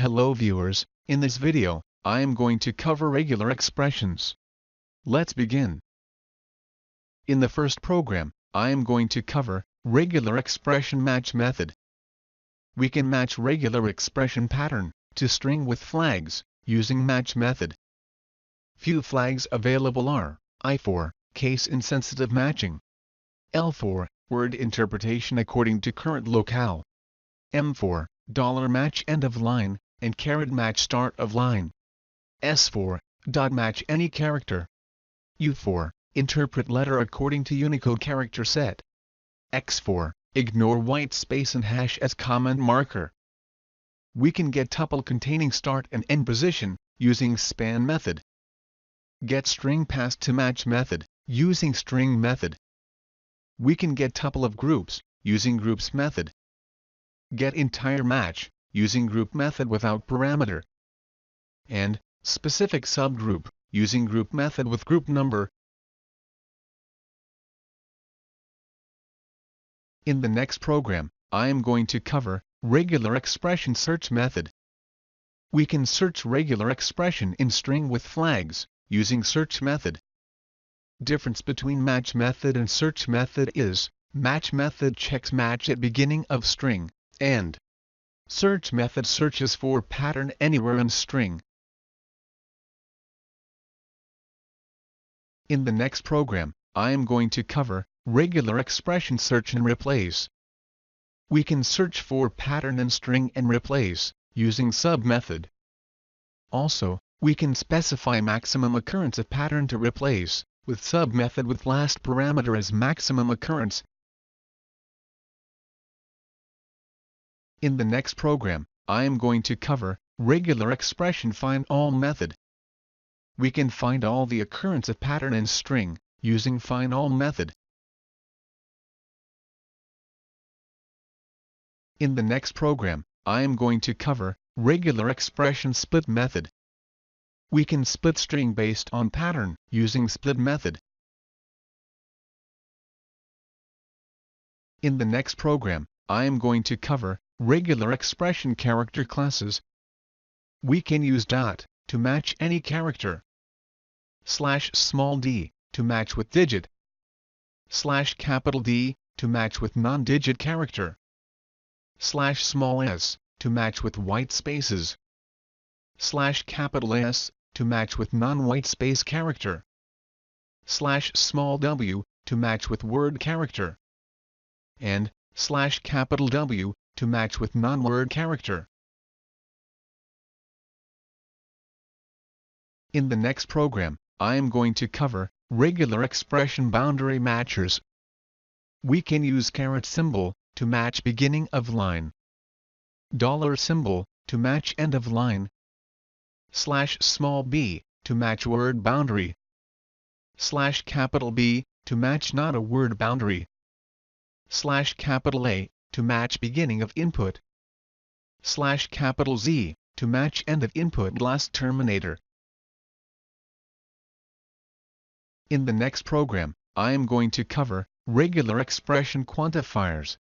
Hello viewers, in this video, I am going to cover regular expressions. Let's begin. In the first program, I am going to cover regular expression match method. We can match regular expression pattern to string with flags using match method. Few flags available are I4, case-insensitive matching, L4, word interpretation according to current locale, M4, $match end of line, and caret match start of line, S4, dot match any character, U4, interpret letter according to Unicode character set, X4, ignore white space and hash as comment marker. We can get tuple containing start and end position using span method. Get string passed to match method using string method. We can get tuple of groups using groups method. Get entire match using group method without parameter. And specific subgroup using group method with group number. In the next program, I am going to cover regular expression search method. We can search regular expression in string with flags using search method. Difference between match method and search method is, match method checks match at beginning of string, and search method searches for pattern anywhere in string. In the next program, I am going to cover regular expression search and replace. We can search for pattern in string and replace using sub method. Also, we can specify maximum occurrence of pattern to replace with sub method with last parameter as maximum occurrence. In the next program, I am going to cover regular expression find all method. We can find all the occurrence of pattern in string using find all method. In the next program, I am going to cover regular expression split method. We can split string based on pattern using split method. In the next program, I am going to cover regular expression character classes. We can use dot to match any character, /d to match with digit, /D to match with non-digit character, /s to match with white spaces, /S to match with non-white space character, /w to match with word character, and /W to match with non-word character. In the next program, I am going to cover regular expression boundary matchers. We can use caret symbol to match beginning of line, dollar symbol to match end of line, /b to match word boundary, /B to match not a word boundary, /A to match beginning of input, /Z to match end of input last terminator. In the next program, I am going to cover regular expression quantifiers.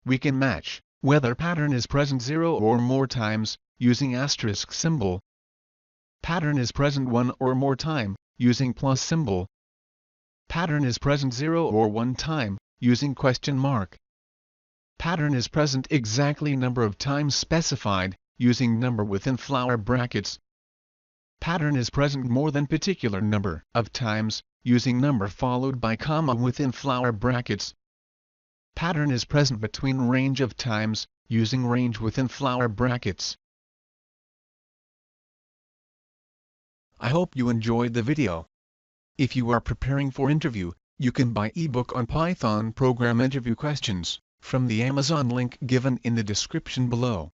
We can match whether pattern is present 0 or more times using asterisk symbol, pattern is present 1 or more time using plus symbol, pattern is present 0 or 1 time using question mark, pattern is present exactly number of times specified using number within flower brackets, pattern is present more than particular number of times using number followed by comma within flower brackets, pattern is present between range of times using range within flower brackets. I hope you enjoyed the video. If you are preparing for interview, you can buy ebook on Python program interview questions from the Amazon link given in the description below.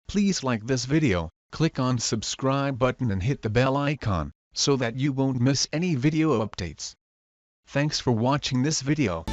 Please like this video, click on subscribe button and hit the bell icon so that you won't miss any video updates. Thanks for watching this video.